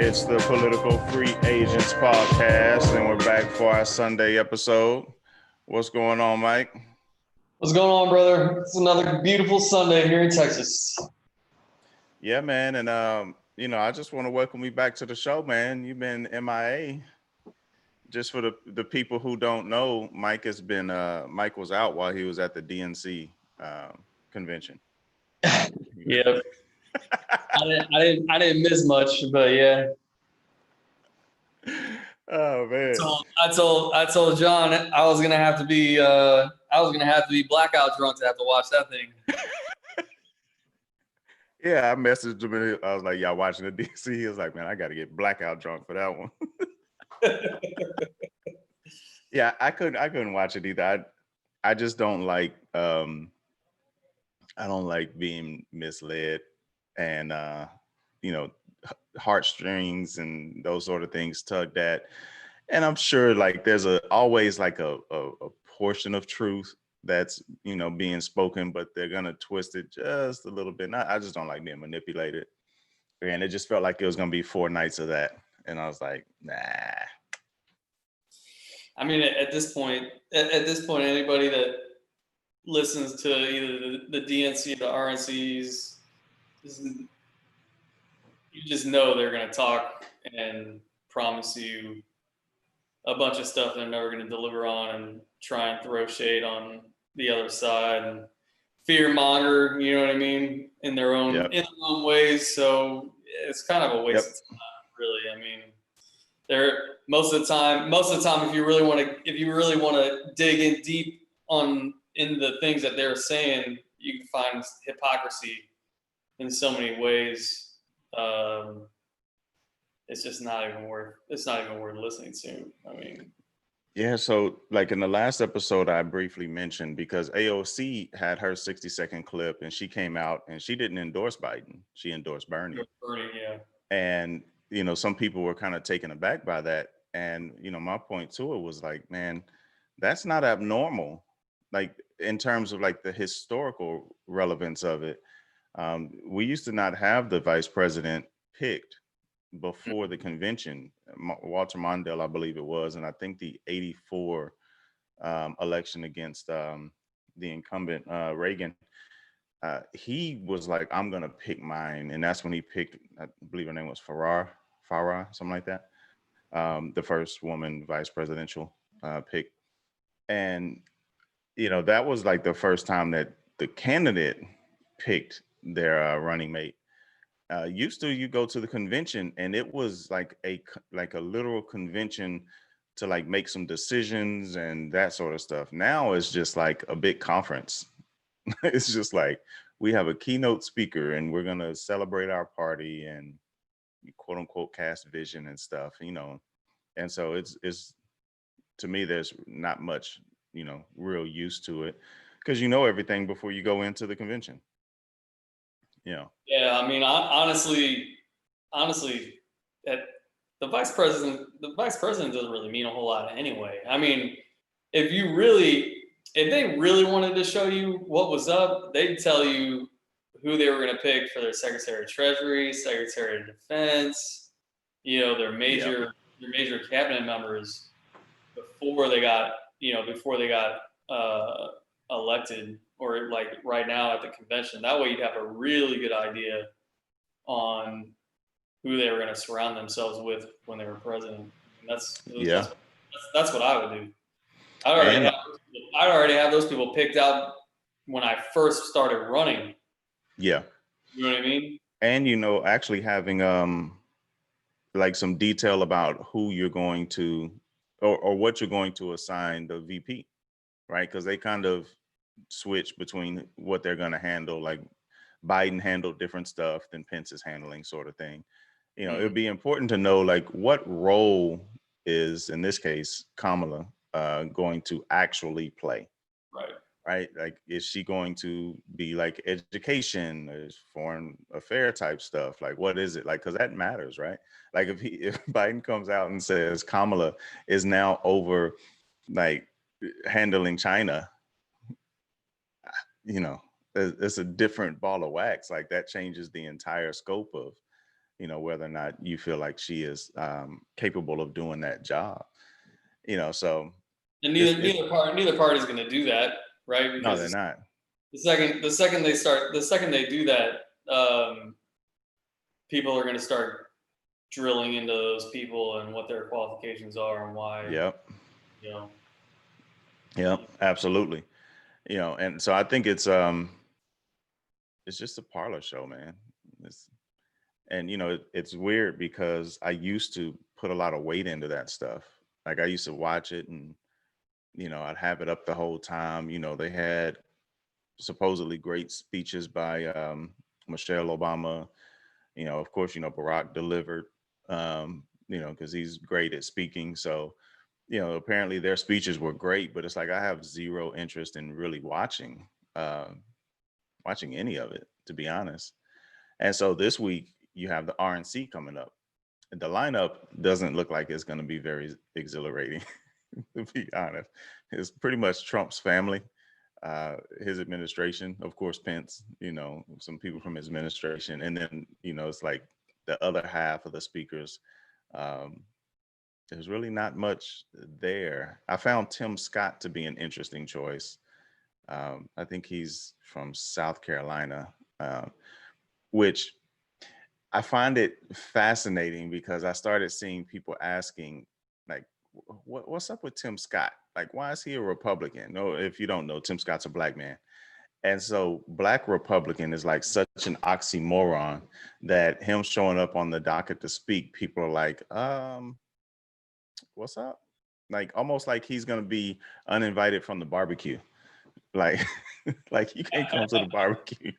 It's the Political Free Agents podcast, and we're back for our Sunday episode. What's going on, Mike? What's going on, brother? It's another beautiful Sunday here in Texas. Yeah, man, and I just want to welcome you back to the show, man. You've been MIA. Just for the people who don't know, Mike was out while he was at the DNC convention. Yep. I didn't miss much, but yeah. Oh man. I told John I was gonna have to be blackout drunk to have to watch that thing. Yeah, I messaged him and I was like, "Y'all watching the DC?" He was like, "Man, I got to get blackout drunk for that one." Yeah, I couldn't watch it either. I just don't like I don't like being misled and heartstrings and those sort of things tugged at. And I'm sure like there's always like a portion of truth that's being spoken, but they're gonna twist it just a little bit. I just don't like being manipulated. And it just felt like it was gonna be 4 nights of that. And I was like, nah. I mean, at this point, anybody that listens to either the DNC or the RNCs, you just know they're going to talk and promise you a bunch of stuff they're never going to deliver on and try and throw shade on the other side and fear monger, you know what I mean, in their own ways. So it's kind of a waste of time, really. I mean, they're most of the time, if you really want to dig in deep in the things that they're saying, you can find hypocrisy in so many ways. It's just not even worth listening to. I mean, yeah. So like in the last episode, I briefly mentioned because AOC had her 60-second clip and she came out and she didn't endorse Biden. She endorsed Bernie. Yeah. And, some people were kind of taken aback by that. And, my point to it was like, man, that's not abnormal. Like in terms of like the historical relevance of it. We used to not have the vice president picked before the convention. Walter Mondale, I believe it was, and I think the 84 election against the incumbent Reagan, he was like, I'm going to pick mine. And that's when he picked, I believe her name was Farrar, something like that. The first woman vice presidential pick. And, that was like the first time that the candidate picked their running mate. Used to, you go to the convention and it was like a literal convention to like make some decisions and that sort of stuff. Now it's just like a big conference. It's just like we have a keynote speaker and we're gonna celebrate our party and quote unquote cast vision and stuff, And so it's to me, there's not much, real use to it because everything before you go into the convention. Yeah. I mean, honestly, that the vice president doesn't really mean a whole lot anyway. I mean, if they really wanted to show you what was up, they'd tell you who they were going to pick for their Secretary of Treasury, Secretary of Defense, their major cabinet members before they got elected, or like right now at the convention. That way you'd have a really good idea on who they were going to surround themselves with when they were president. And that's what I would do. I'd already have those people picked out when I first started running. Yeah. You know what I mean? And, actually having like some detail about who you're going to or what you're going to assign the VP, right? Because they kind of switch between what they're going to handle. Like Biden handled different stuff than Pence is handling, sort of thing. It'd be important to know like what role is, in this case, Kamala going to actually play. Right. Like, is she going to be like education, is foreign affair type stuff? Like, what is it like? Because that matters, right? Like if Biden comes out and says Kamala is now over like handling China, it's a different ball of wax. Like that changes the entire scope of whether or not you feel like she is capable of doing that job. So And it's neither party is going to do that, right? no, they're Because not. the second they do that, people are going to start drilling into those people and what their qualifications are and why, Yep. you know. Yep. Absolutely. And so I think it's just a parlor show, man. It's, and it's weird because I used to put a lot of weight into that stuff. Like I used to watch it, and I'd have it up the whole time. They had supposedly great speeches by Michelle Obama. Of course, Barack delivered, because he's great at speaking. So, apparently their speeches were great, but it's like I have zero interest in really watching any of it, to be honest. And so this week you have the RNC coming up. The lineup doesn't look like it's going to be very exhilarating, to be honest. It's pretty much Trump's family, his administration, of course, Pence, some people from his administration. And then, it's like the other half of the speakers. Um, there's really not much there. I found Tim Scott to be an interesting choice. I think he's from South Carolina, which I find it fascinating because I started seeing people asking, like, what's up with Tim Scott? Like, why is he a Republican? No, if you don't know, Tim Scott's a black man. And so black Republican is like such an oxymoron that him showing up on the docket to speak, people are like, what's up? Like almost like he's gonna be uninvited from the barbecue. Like, like you can't come to the barbecue.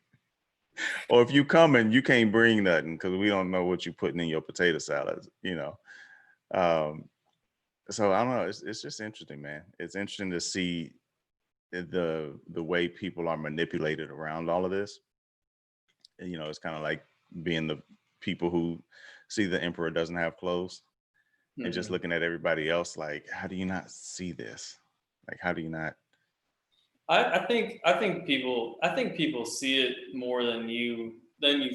Or if you coming, you can't bring nothing because we don't know what you're putting in your potato salads. Um, so I don't know. It's just interesting, man. It's interesting to see the way people are manipulated around all of this. It's kind of like being the people who see the emperor doesn't have clothes and just Mhm. looking at everybody else like, how do you not see this? Like, how do you not? I think people see it more than you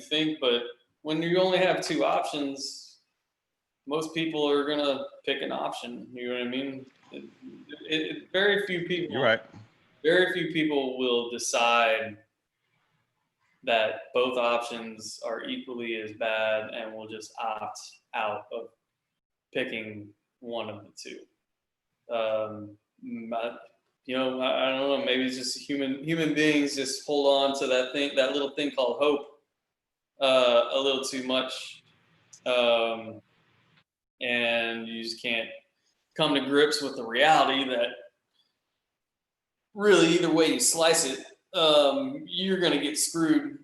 think, but when you only have two options, most people are gonna pick an option. You know what I mean? You're right. Very few people will decide that both options are equally as bad and will just opt out of picking one of the two. Um, I, I don't know. Maybe it's just human beings just hold on to that little thing called hope, a little too much, um, and you just can't come to grips with the reality that really either way you slice it, you're going to get screwed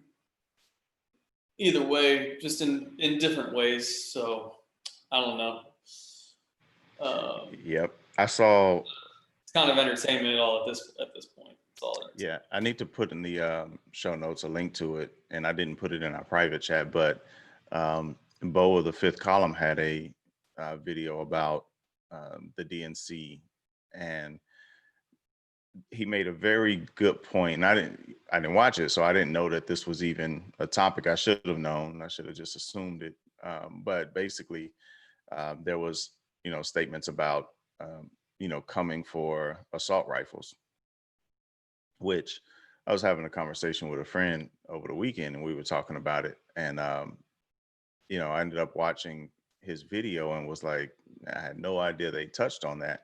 either way, just in different ways. So I don't know. Yep. I saw. It's kind of entertainment all at this point. It's all entertainment. Yeah, I need to put in the show notes a link to it, and I didn't put it in our private chat, but Bo of the Fifth Column had a video about the DNC, and he made a very good point. And I didn't watch it, so I didn't know that this was even a topic. I should have known. I should have just assumed it. But basically, there was statements about coming for assault rifles, which I was having a conversation with a friend over the weekend, and we were talking about it. And I ended up watching his video and was like, I had no idea they touched on that.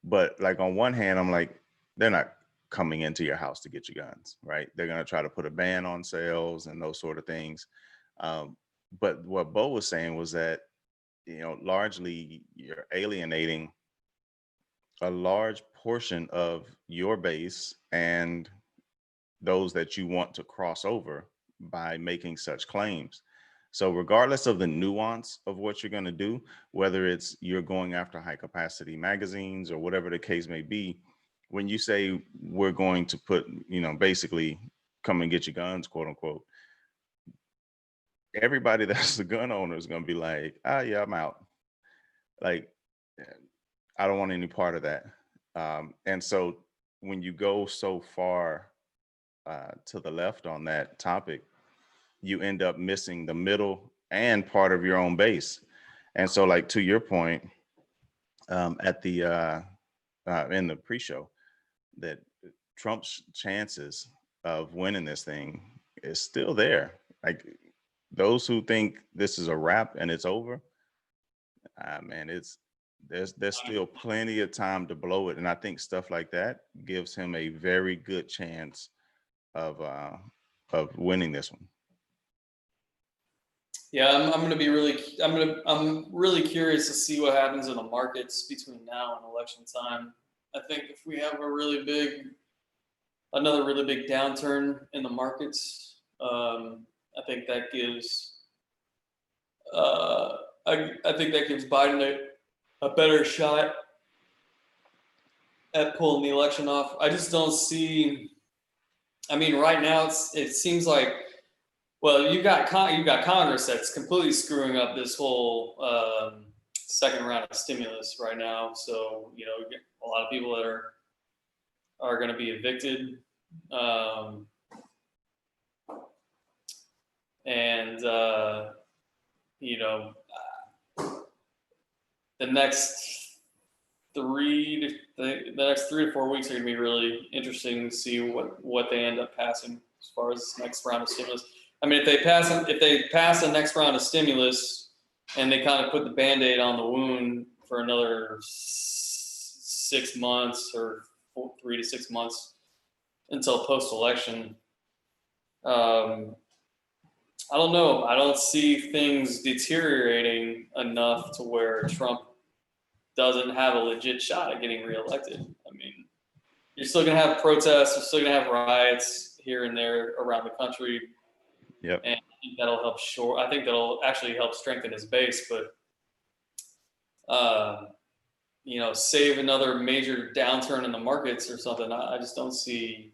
But like on one hand, I'm like, they're not coming into your house to get your guns, right? They're gonna try to put a ban on sales and those sort of things. Um, but what Bo was saying was that largely you're alienating a large portion of your base and those that you want to cross over by making such claims. So, regardless of the nuance of what you're going to do, whether it's you're going after high capacity magazines or whatever the case may be, when you say we're going to put, basically come and get your guns, quote unquote, everybody that's the gun owner is going to be like, yeah, I'm out. Like, I don't want any part of that. And so, when you go so far to the left on that topic, you end up missing the middle and part of your own base. And so, like, to your point, at the in the pre-show, that Trump's chances of winning this thing is still there. Like, those who think this is a wrap and it's over, man, there's still plenty of time to blow it. And I think stuff like that gives him a very good chance of winning this one. Yeah, I'm gonna be I'm really curious to see what happens in the markets between now and election time. I think if we have another really big downturn in the markets, I think that gives uh, I think that gives Biden a better shot at pulling the election off. I just don't see. I mean, right now it seems like, well, you've got Congress that's completely screwing up this whole second round of stimulus right now. So a lot of people that are going to be evicted, and the next the next 3 to 4 weeks are going to be really interesting to see what they end up passing as far as this next round of stimulus. I mean, if they pass the next round of stimulus and they kind of put the Band-Aid on the wound for another 6 months or 3 to 6 months until post-election, I don't know. I don't see things deteriorating enough to where Trump doesn't have a legit shot at getting reelected. I mean, you're still going to have protests. You're still going to have riots here and there around the country. Yep. And I think that'll help I think that'll actually help strengthen his base. But, save another major downturn in the markets or something, I just don't see.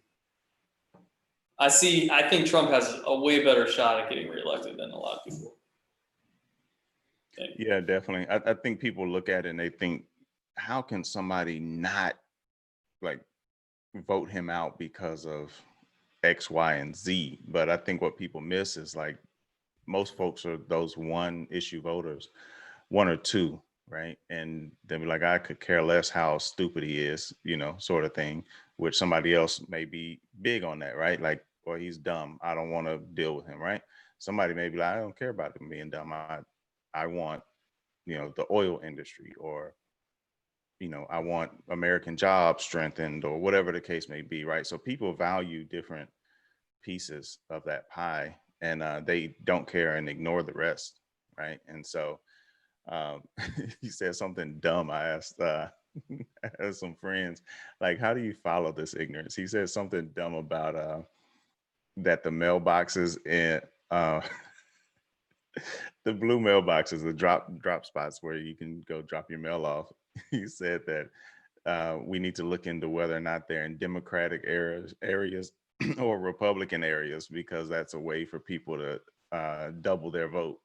I think Trump has a way better shot at getting reelected than a lot of people think. Yeah, definitely. I think people look at it and they think, how can somebody not like vote him out because of X, Y, and Z? But I think what people miss is like most folks are those one issue voters, one or two, right? And they'll be like, I could care less how stupid he is, sort of thing, which somebody else may be big on that, right? Like, well, he's dumb, I don't want to deal with him, right? Somebody may be like, I don't care about him being dumb. I want, the oil industry, or, I want American jobs strengthened, or whatever the case may be, right? So people value different pieces of that pie, and they don't care and ignore the rest, right? And so he said something dumb. I asked I asked some friends, like, how do you follow this ignorance? He said something dumb about that the mailboxes in the blue mailboxes, the drop spots where you can go drop your mail off. He said that we need to look into whether or not they're in Democratic areas or Republican areas, because that's a way for people to double their vote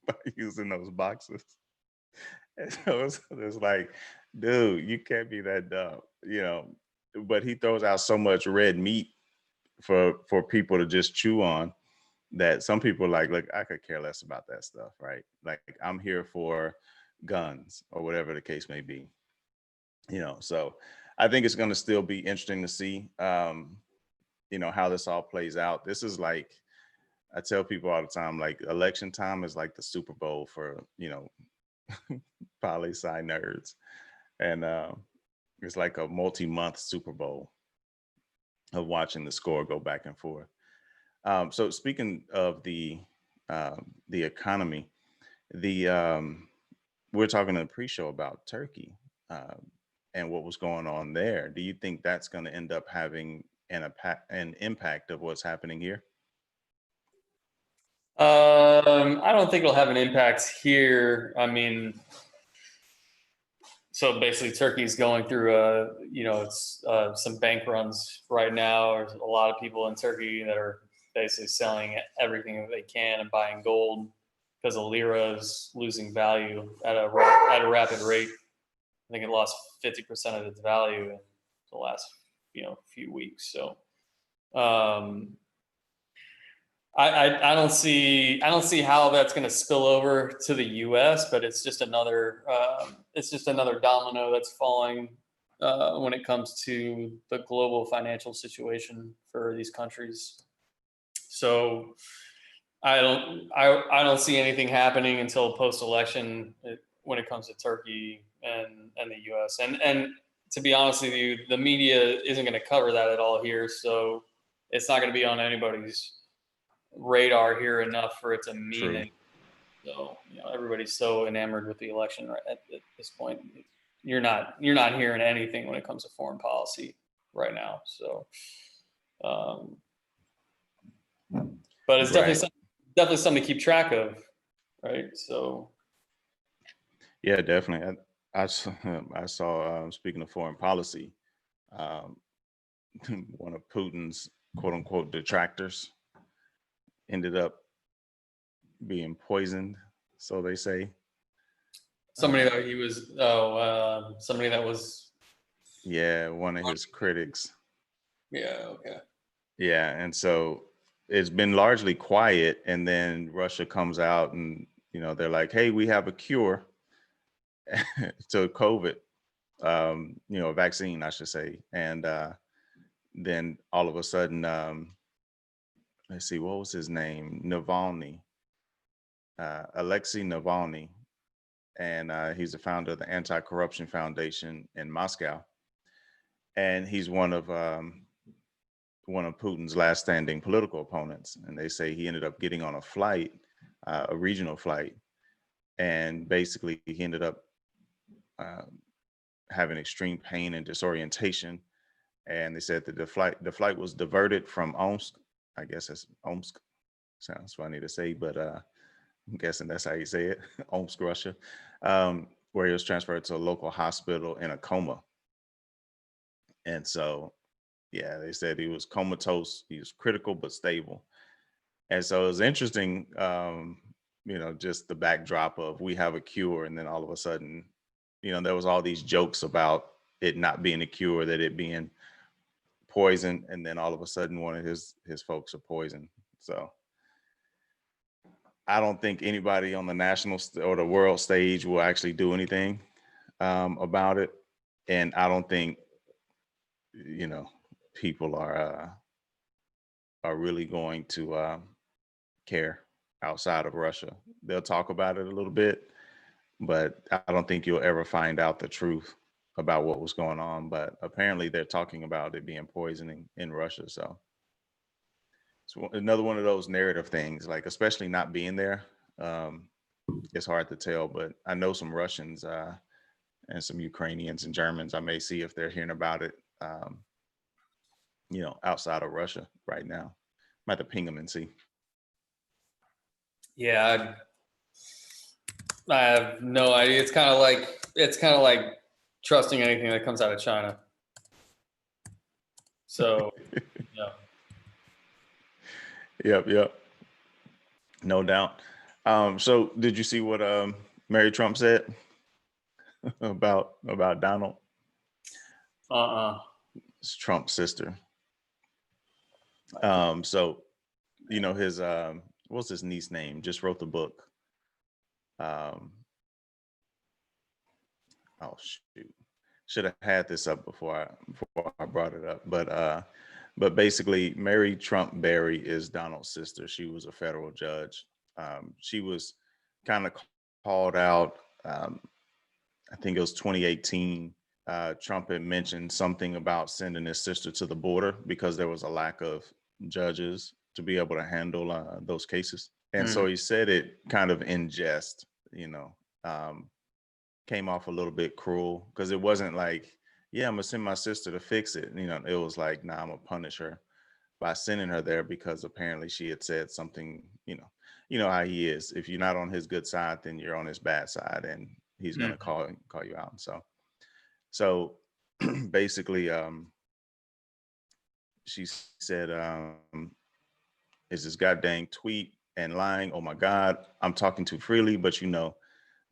by using those boxes. And so it's like, dude, you can't be that dumb. But he throws out so much red meat for people to just chew on, that some people are like, look, I could care less about that stuff, right? Like, I'm here for guns or whatever the case may be. So I think it's going to still be interesting to see, how this all plays out. This is like, I tell people all the time, like, election time is like the Super Bowl for, poli sci nerds. And it's like a multi-month Super Bowl of watching the score go back and forth. So speaking of the economy, we're talking in the pre-show about Turkey and what was going on there. Do you think that's going to end up having an impact of what's happening here? I don't think it'll have an impact here. I mean, so basically, Turkey's going through it's some bank runs right now. There's a lot of people in Turkey that are basically selling everything that they can and buying gold because the lira is losing value at a rapid rate. I think it lost 50% of its value in the last few weeks. So I don't see how that's going to spill over to the U.S., but it's just another domino that's falling when it comes to the global financial situation for these countries. So I don't see anything happening until post election when it comes to Turkey and the U.S. And to be honest with you, the media isn't going to cover that at all here, so it's not going to be on anybody's radar here enough for it to mean True. anything. So everybody's so enamored with the election right at this point. You're not hearing anything when it comes to foreign policy right now. So, um, but it's Right. definitely something to keep track of, right? So, Yeah, definitely. I saw, speaking of foreign policy, um, one of Putin's quote unquote detractors ended up being poisoned, so they say. somebody Uh, that he was somebody that was yeah, one of his critics. yeah, okay. Yeah, and so it's been largely quiet, and then Russia comes out and they're like, "Hey, we have a cure to COVID, a vaccine, I should say." And then all of a sudden, let's see, what was his name? Navalny, Alexei Navalny, and he's the founder of the Anti-Corruption Foundation in Moscow, and he's one of Putin's last standing political opponents. And they say he ended up getting on a flight, a regional flight, and basically he ended up uh, having extreme pain and disorientation. And they said that the flight was diverted from Omsk. I guess it's Omsk. Sounds funny to say, but I'm guessing that's how you say it, Omsk, Russia, where he was transferred to a local hospital in a coma. And so, yeah, they said he was comatose. He was critical but stable. And so it was interesting, just the backdrop of we have a cure, and then all of a sudden, there was all these jokes about it not being a cure, that it being poison, and then all of a sudden, one of his folks are poisoned. So I don't think anybody on the or the world stage will actually do anything about it, and I don't think you know people are really going to care outside of Russia. They'll talk about it a little bit, but I don't think you'll ever find out the truth about what was going on. But apparently, they're talking about it being poisoning in Russia. So it's another one of those narrative things, like especially not being there. Um, it's hard to tell, but I know some Russians and some Ukrainians and Germans. I may see if they're hearing about it, outside of Russia right now. I'm to ping them and see. Yeah, I have no idea. It's kind of like trusting anything that comes out of China. So, yeah. Yep. No doubt. So did you see what Mary Trump said about Donald? Uh-uh. It's Trump's sister. So his what's his niece name? Just wrote the book. Um, oh shoot, should have had this up before I brought it up. But basically, Mary Trump Berry is Donald's sister. She was a federal judge. She was kind of called out. I think it was 2018. Trump had mentioned something about sending his sister to the border because there was a lack of judges to be able to handle those cases. And so Mm. he said it kind of in jest, um, came off a little bit cruel because it wasn't like, yeah, I'm gonna send my sister to fix it. It was like, nah, I'm gonna punish her by sending her there because apparently she had said something, how he is. If you're not on his good side, then you're on his bad side, and he's gonna Mm. call you out. So basically, she said, is this goddamn tweet and lying? Oh my God, I'm talking too freely, but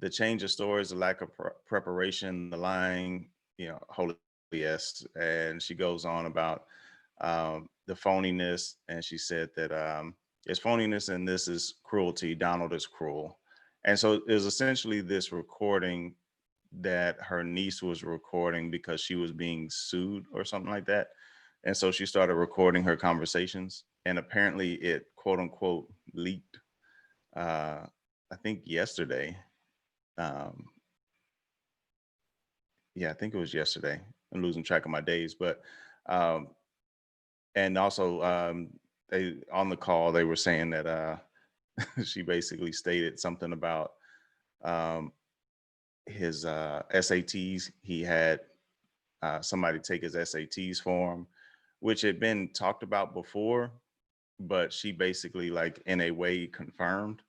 the change of stories, the lack of preparation, the lying, holy yes. And she goes on about the phoniness, and she said that It's phoniness and this is cruelty. Donald is cruel. And so it was essentially this recording that her niece was recording because she was being sued or something like that. And so she started recording her conversations, and apparently it quote unquote leaked. I think yesterday. Um, yeah, I think it was yesterday. I'm losing track of my days, but um, and also they on the call they were saying that she basically stated something about um, his SATs. He had somebody take his SATs for him, which had been talked about before, but she basically like in a way confirmed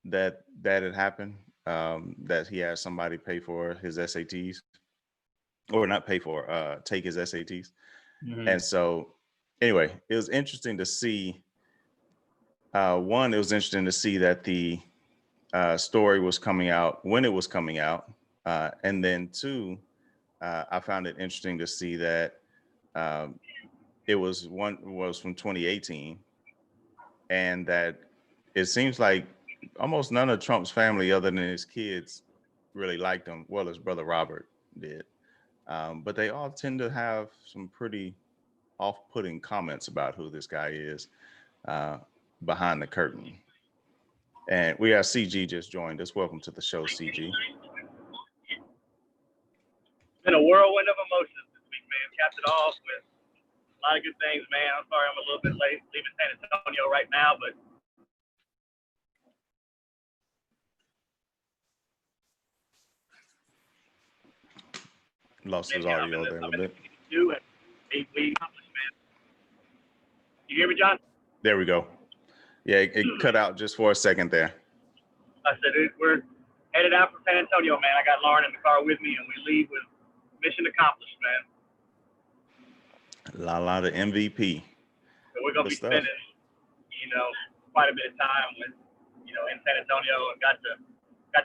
that had happened. That he had somebody pay for his SATs, or not pay for, take his SATs. Mhm. And so, anyway, it was interesting to see. One, it was interesting to see that the story was coming out when it was coming out, and then two, I found it interesting to see that um, it was from 2018, and that it seems like almost none of Trump's family, other than his kids, really liked him. Well, his brother Robert did, but they all tend to have some pretty off-putting comments about who this guy is uh, behind the curtain. And we have CG just joined us. Welcome to the show, CG. Been a whirlwind of emotions this week, man. Capped it off with a lot of good things, man. I'm sorry I'm a little bit late leaving San Antonio right now, but Lost his mission I'm in audio this there a I'm little in the bit. do and we accomplished, man. You hear me, John? There we go. Yeah, it cut out just for a second there. I said we're headed out from San Antonio, man. I got Lauren in the car with me, and we leave with mission accomplished, man. La the MVP. So we're gonna Good be stuff. spending, quite a bit of time with, in San Antonio, and got to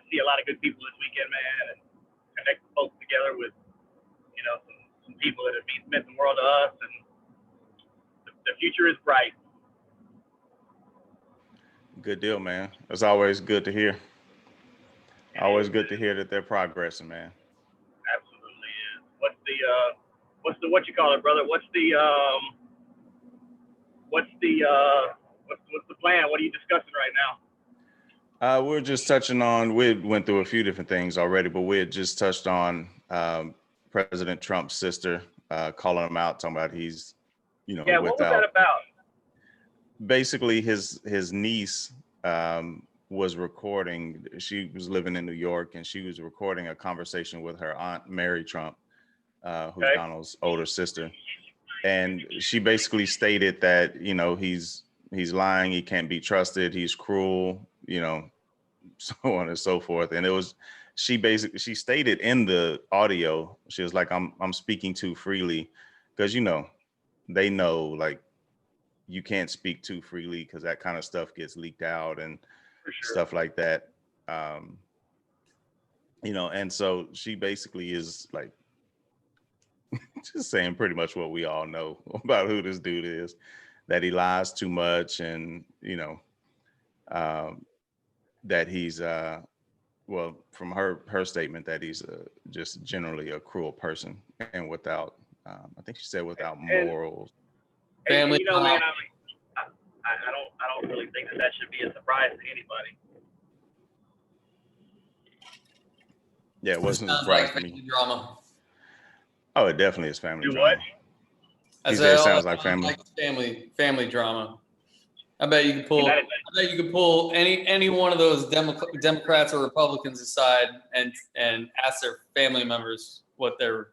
see a lot of good people this weekend, man, and connect folks together with, some people that have meant the world to us, and the future is bright. Good deal, man. It's always good to hear. Always good to hear that they're progressing, man. Absolutely is. What you call it, brother? What's the plan? What are you discussing right now? We're just touching on, we went through a few different things already, but we had just touched on President Trump's sister, calling him out, talking about he's, Yeah, what was that without. about? Basically, his niece was recording. She was living in New York, and she was recording a conversation with her aunt, Mary Trump, who's Okay. Donald's older sister. And she basically stated that, he's lying, he can't be trusted, he's cruel, so on and so forth. And she stated in the audio, she was like, I'm speaking too freely, because they know, like, you can't speak too freely because that kind of stuff gets leaked out and For sure. stuff like that. And so she basically is like just saying pretty much what we all know about who this dude is, that he lies too much, and that he's well, from her statement, that he's just generally a cruel person, and without I think she said without morals. Family. Man, I don't really think that should be a surprise to anybody. Yeah, it wasn't a Sounds surprise like to me. family drama. Oh, it definitely is family Do drama. what? He said it sounds like family. Like family drama. I bet you could pull. That is I bet you could pull any one of those Democrats or Republicans aside and ask their family members what they're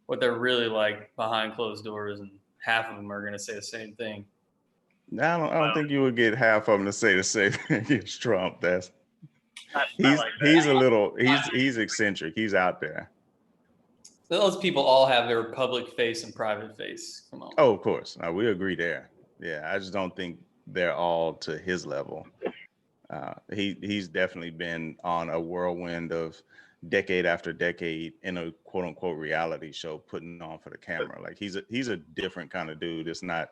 really like behind closed doors, and half of them are going to say the same thing. I don't think you would get half of them to say the same thing against Trump. He's a little he's eccentric. He's out there. Those people all have their public face and private face. Come on. Oh, of course. We agree there. Yeah, I just don't think they're all to his level. He's definitely been on a whirlwind of decade after decade in a quote unquote reality show, putting on for the camera. Like he's a different kind of dude. It's not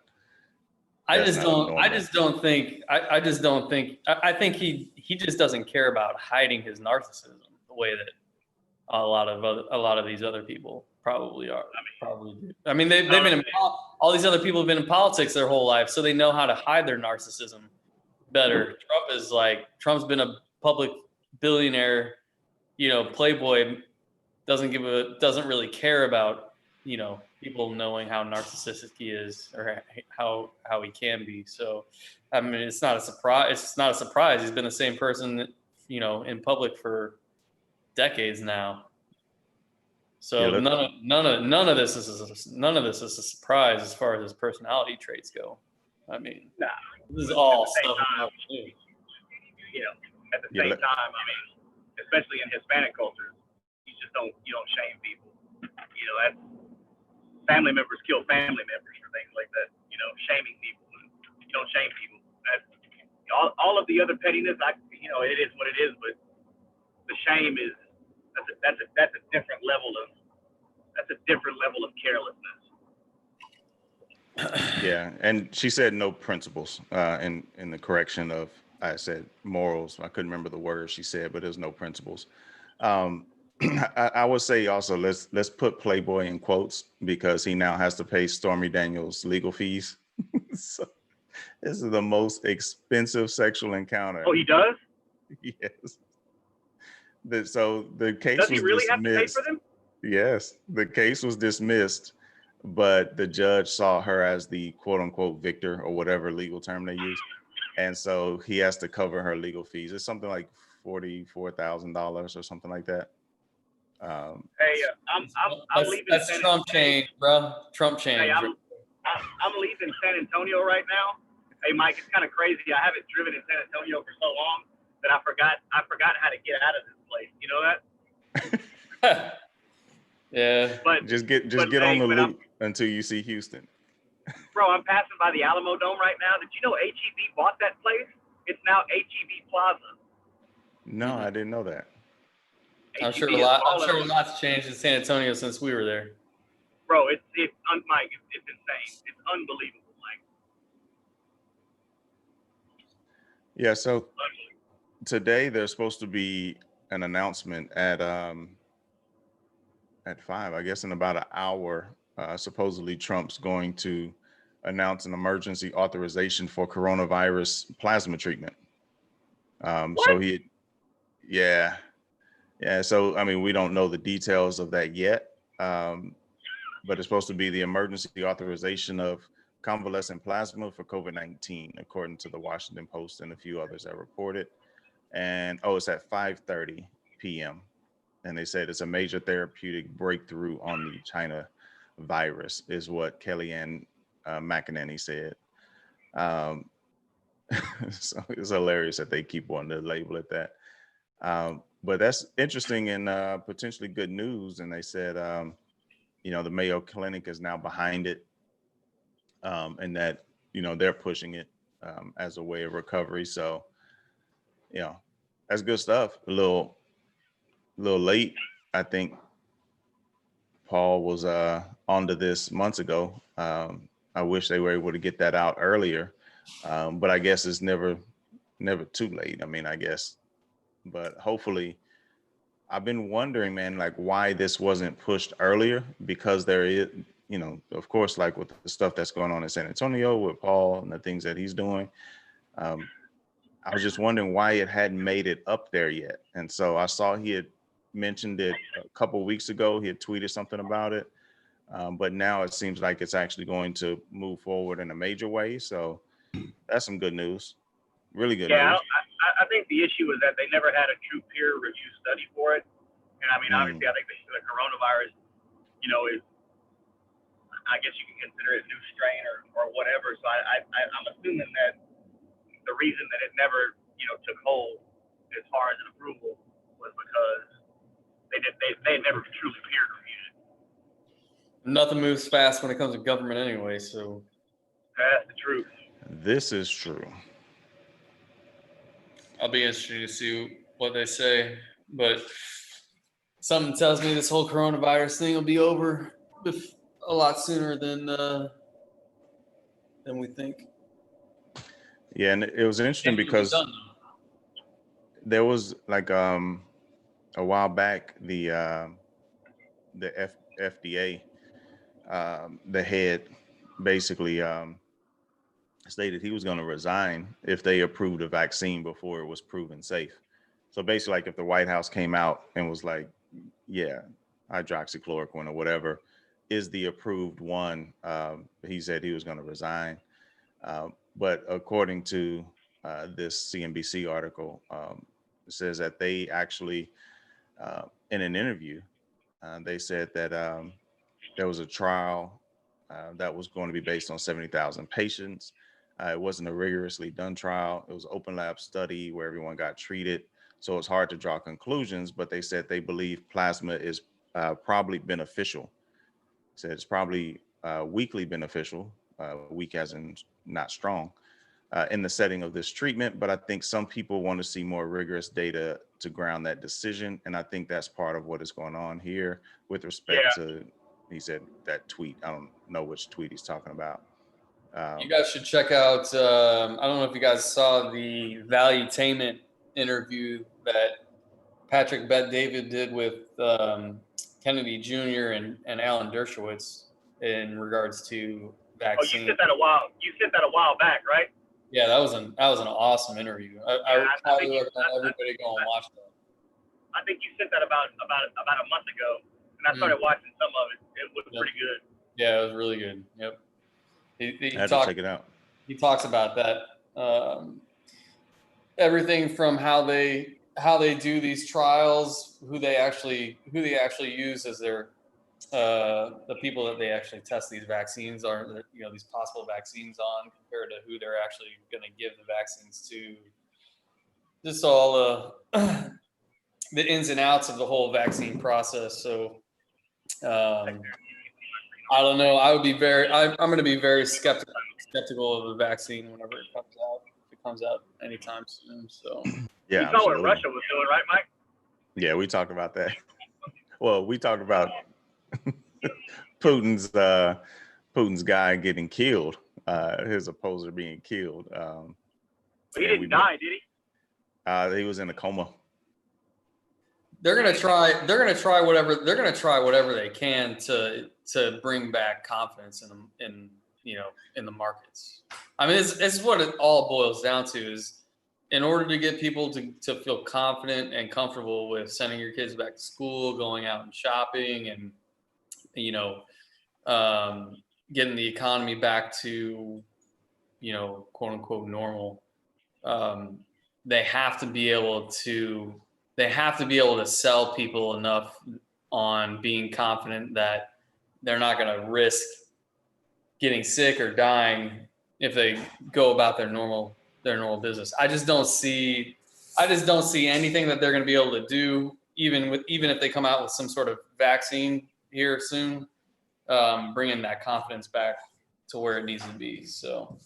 I that's just not don't. I abnormal. just don't think. I just don't think. I think he just doesn't care about hiding his narcissism the way that a lot of these other people probably do. I mean, they've been in all these other people have been in politics their whole life, so they know how to hide their narcissism better. Trump's been a public billionaire, Playboy, doesn't really care about, people knowing how narcissistic he is or how he can be. So, I mean, it's not a surprise. It's not a surprise. He's been the same person, in public for decades now. So Yeah, none of this is a surprise as far as his personality traits go. I mean, Nah, this is all at the same stuff. time, at the same time, I mean, especially in Hispanic culture, you don't shame people. That's family members kill family members for things like that. Shaming people, you don't shame people. That's all of the other pettiness. It is what it is, but the shame is that's a different level of carelessness. Yeah, and she said no principles. In the correction of, I said morals. I couldn't remember the word she said, but there's no principles. Um, I would say also let's put Playboy in quotes because he now has to pay Stormy Daniels legal fees. So this is the most expensive sexual encounter. Oh, he does? Yes. So the case Does he was really have to pay dismissed. for them? Yes, the case was dismissed, but the judge saw her as the quote unquote victor or whatever legal term they use. And so he has to cover her legal fees. It's something like $44,000 or something like that. Hey, I'm leaving. That's Trump change, bro. Trump change. Hey, I'm leaving San Antonio right now. Hey, Mike, it's kind of crazy. I haven't driven in San Antonio for so long that I forgot how to get out of this place. You know that? Yeah. But just get on the loop until you see Houston. Bro, I'm passing by the Alamo Dome right now. Did you know HEB bought that place? It's now HEB Plaza. No, I didn't know that. I'm sure lots changed in San Antonio since we were there. Bro, Mike, it's insane. It's unbelievable, Mike. Yeah, so today there's supposed to be an announcement at 5, I guess in about an hour. Supposedly Trump's going to announce an emergency authorization for coronavirus plasma treatment. So yeah. So, I mean, we don't know the details of that yet, but it's supposed to be the emergency authorization of convalescent plasma for COVID-19, according to the Washington Post and a few others that reported. And, it's at 5:30 p.m. And they said it's a major therapeutic breakthrough on the China virus, is what Kellyanne McEnany said. So it's hilarious that they keep wanting to label it that. But that's interesting and potentially good news. And they said, the Mayo Clinic is now behind it, and that, they're pushing it as a way of recovery. So, that's good stuff. A little late. I think Paul was onto this months ago. I wish they were able to get that out earlier, but I guess it's never too late. I mean, I guess, but hopefully, I've been wondering, man, like why this wasn't pushed earlier, because there is, of course, like with the stuff that's going on in San Antonio with Paul and the things that he's doing. I was just wondering why it hadn't made it up there yet. And so I saw he had mentioned it a couple of weeks ago. He had tweeted something about it. But now it seems like it's actually going to move forward in a major way. So that's some good news. Really good news. I think the issue is that they never had a true peer review study for it. And I mean, obviously, I think the coronavirus, is, I guess you can consider it a new strain or whatever. So I'm assuming that the reason that it never, took hold as far as an approval was because they never truly peer reviewed it. Nothing moves fast when it comes to government anyway, so. That's the truth. This is true. I'll be interested to see what they say, but something tells me this whole coronavirus thing will be over a lot sooner than we think. Yeah, and it was interesting It will be because done. there was like a while back the FDA, the head basically stated he was going to resign if they approved a vaccine before it was proven safe. So basically, like if the White House came out and was like, yeah, hydroxychloroquine or whatever is the approved one, he said he was going to resign. But according to this CNBC article, it says that they actually, in an interview, they said that there was a trial that was going to be based on 70,000 patients. It wasn't a rigorously done trial. It was an open lab study where everyone got treated. So it's hard to draw conclusions, but they said they believe plasma is probably beneficial. Said it's probably weakly beneficial, weak as in not strong, in the setting of this treatment. But I think some people want to see more rigorous data to ground that decision. And I think that's part of what is going on here with respect to, he said that tweet. I don't know which tweet he's talking about. You guys should check out, I don't know if you guys saw the Valuetainment interview that Patrick Bet-David did with Kennedy Jr. and Alan Dershowitz in regards to vaccine. Oh, you said that a while back, right? Yeah, that was an awesome interview. I highly recommend everybody go and watch that. I think you said that about a month ago, and I started watching some of it. It was pretty good. Yeah, it was really good. Yep. I had to check it out. He talks about that. Everything from how they do these trials, who they actually use as their the people that they actually test these vaccines are, these possible vaccines on, compared to who they're actually going to give the vaccines to. Just all the ins and outs of the whole vaccine process. So I don't know. I'm going to be very skeptical of the vaccine whenever it comes out. If it comes out anytime soon. So yeah, you saw what Russia was doing, right, Mike? Yeah, we talked about that. Well, we talked about Putin's guy getting killed, his opposer being killed. He didn't die, did he? He was in a coma. They're gonna try whatever they can to bring back confidence in the markets. I mean, it's what it all boils down to, is in order to get people to feel confident and comfortable with sending your kids back to school, going out and shopping, and getting the economy back to quote unquote normal. They have to be able to sell people enough on being confident that they're not going to risk getting sick or dying if they go about their normal business. I just don't see anything that they're going to be able to do, even if they come out with some sort of vaccine here soon, bringing that confidence back to where it needs to be. So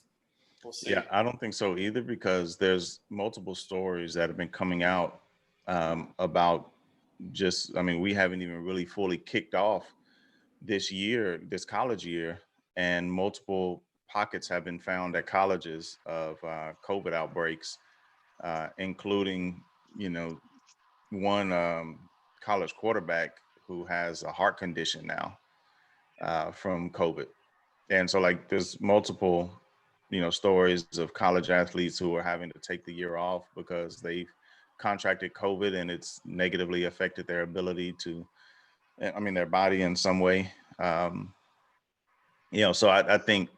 we'll see. Yeah, I don't think so either, because there's multiple stories that have been coming out about we haven't even really fully kicked off this college year, and multiple pockets have been found at colleges of COVID outbreaks, including, one college quarterback who has a heart condition now from COVID. And so there's multiple, stories of college athletes who are having to take the year off because they've contracted COVID and it's negatively affected their ability to, their body in some way. So I think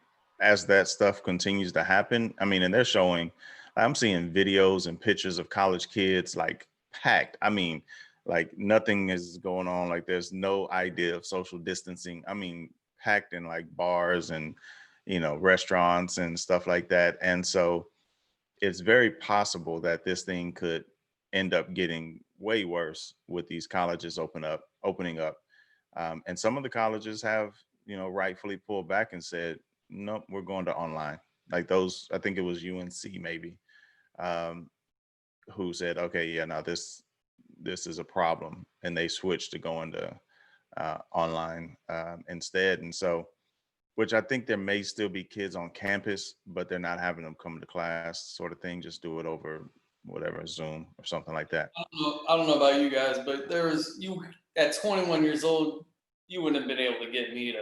as that stuff continues to happen, and they're showing, I'm seeing videos and pictures of college kids packed. Nothing is going on. There's no idea of social distancing. Packed in bars and, restaurants and stuff like that. And so it's very possible that this thing could end up getting way worse with these colleges opening up. And some of the colleges have, rightfully pulled back and said, nope, we're going to online. Those, I think it was UNC maybe, who said, okay, yeah, now this is a problem. And they switched to going to online instead. And so which I think there may still be kids on campus, but they're not having them come to class, sort of thing. Just do it over whatever, Zoom or something like that. I don't know about you guys, but there was you at 21 years old, you wouldn't have been able to get me to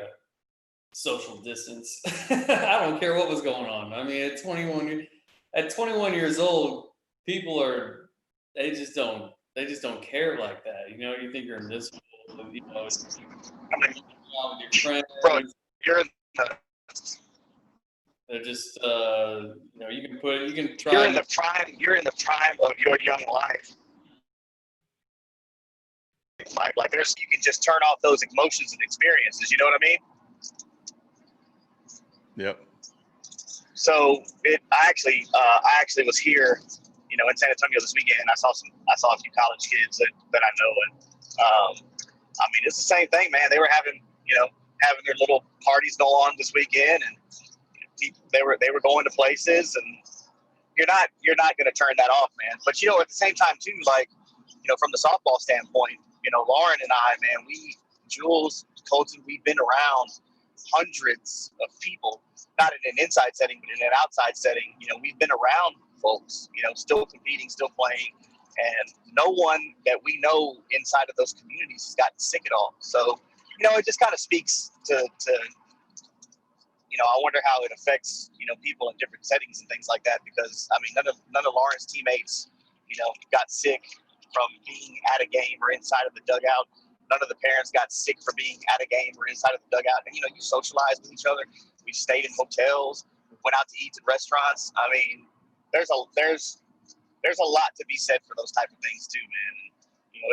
social distance. I don't care what was going on. I mean, at 21 years old, people are they just don't care like that. You know, you think you're invisible. You know, it's with your friends. Bro, you're in the They're just you know, you can try. you're in the prime. You're in the prime of your young life. Like there's, you can just turn off those emotions and experiences. You know what I mean? Yep. So I actually was here, you know, in San Antonio this weekend. I saw a few college kids that I know, and I mean, it's the same thing, man. They were having their little parties go on this weekend, and they were going to places, and you're not going to turn that off, man. But you know, at the same time too, like, you know, from the softball standpoint, you know, Lauren and I, man, Jules, Colton, we've been around hundreds of people, not in an inside setting, but in an outside setting. You know, we've been around folks, you know, still competing, still playing, and no one that we know inside of those communities has gotten sick at all. So, you know, it just kind of speaks to, you know, I wonder how it affects, you know, people in different settings and things like that, because I mean, none of Lauren's teammates, you know, got sick from being at a game or inside of the dugout. None of the parents got sick for being at a game or inside of the dugout. And, you know, you socialize with each other. We stayed in hotels. We went out to eat in restaurants. I mean, there's a lot to be said for those type of things too, man. And, you know,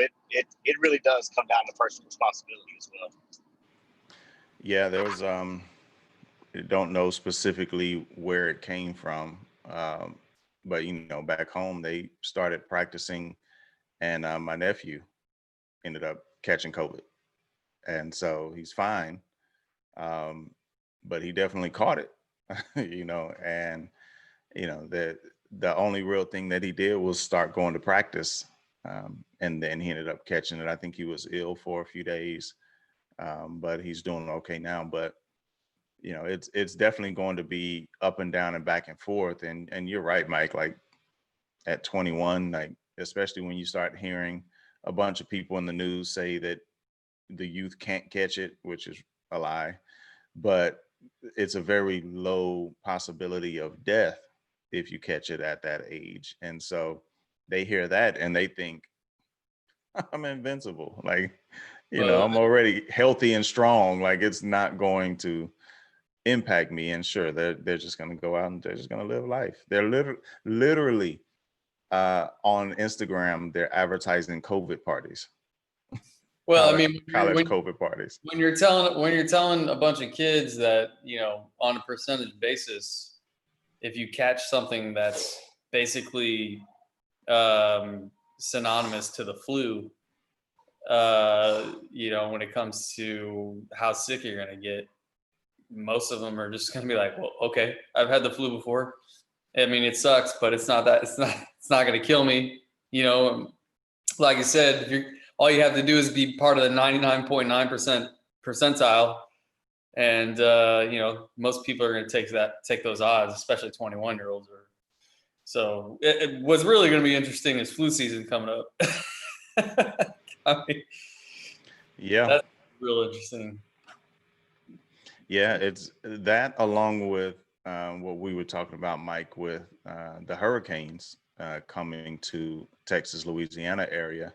it really does come down to personal responsibility as well. Yeah, there was I don't know specifically where it came from, but you know, back home they started practicing, and my nephew ended up catching COVID, and so he's fine, but he definitely caught it, you know, and you know the only real thing that he did was start going to practice, and then he ended up catching it. I think he was ill for a few days, but he's doing okay now. But you know, it's definitely going to be up and down and back and forth. And you're right, Mike. Like at 21, like especially when you start hearing a bunch of people in the news say that the youth can't catch it, which is a lie, but it's a very low possibility of death if you catch it at that age. And so they hear that and they think I'm invincible. Like, you know, I'm already healthy and strong. Like it's not going to impact me. And sure, they're just going to go out and they're just going to live life. They're literally on Instagram, they're advertising COVID parties. Well, college, I mean, college COVID parties. when you're telling a bunch of kids that, you know, on a percentage basis, if you catch something that's basically synonymous to the flu, you know, when it comes to how sick you're going to get, most of them are just going to be like, well, okay, I've had the flu before. I mean, it sucks, but it's not going to kill me. You know, like I said, all you have to do is be part of the 99.9% percentile. And, you know, most people are going to take those odds, especially 21-year-olds. So what's really going to be interesting is flu season coming up. I mean, yeah, that's real interesting. Yeah, it's that along with what we were talking about, Mike, with the hurricanes coming to Texas, Louisiana area.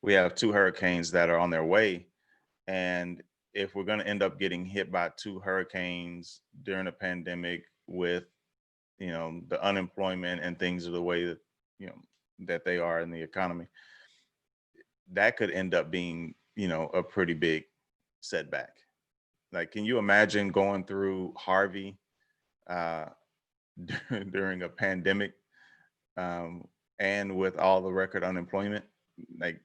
We have two hurricanes that are on their way. And if we're going to end up getting hit by two hurricanes during a pandemic with, you know, the unemployment and things of the way that, you know, that they are in the economy, that could end up being, you know, a pretty big setback. Like, can you imagine going through Harvey uh, during a pandemic and with all the record unemployment? Like,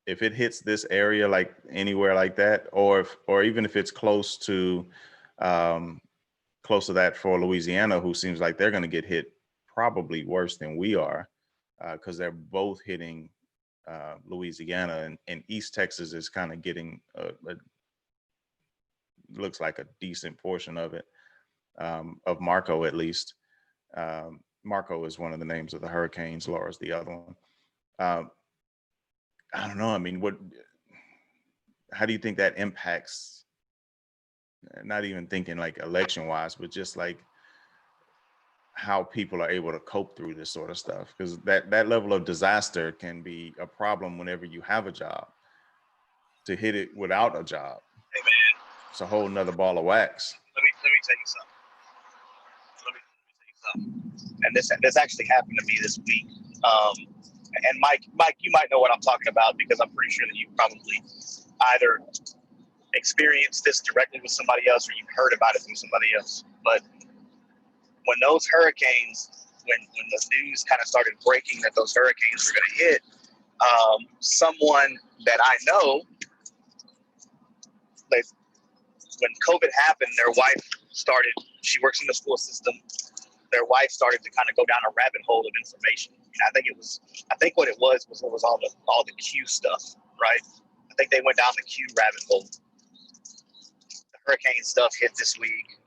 if it hits this area, like anywhere like that, or even if it's close to that for Louisiana, who seems like they're going to get hit probably worse than we are, because they're both hitting Louisiana, and East Texas is kind of getting looks like a decent portion of it, of Marco at least. Marco is one of the names of the hurricanes. Laura's the other one. I don't know. I mean, how do you think that impacts, not even thinking like election wise, but just like how people are able to cope through this sort of stuff? Because that level of disaster can be a problem whenever you have a job. To hit it without a job, hey man, it's a whole nother ball of wax. let me tell you something. Let me tell you something. And this actually happened to me this week. And Mike, you might know what I'm talking about because I'm pretty sure that you probably either experienced this directly with somebody else or you've heard about it from somebody else. But when those hurricanes, when the news kind of started breaking that those hurricanes were going to hit, someone that I know, like when COVID happened, their wife started, she works in the school system. Their wife started to kind of go down a rabbit hole of information. And I think what it was all the Q stuff, right? I think they went down the Q rabbit hole. The hurricane stuff hit this week,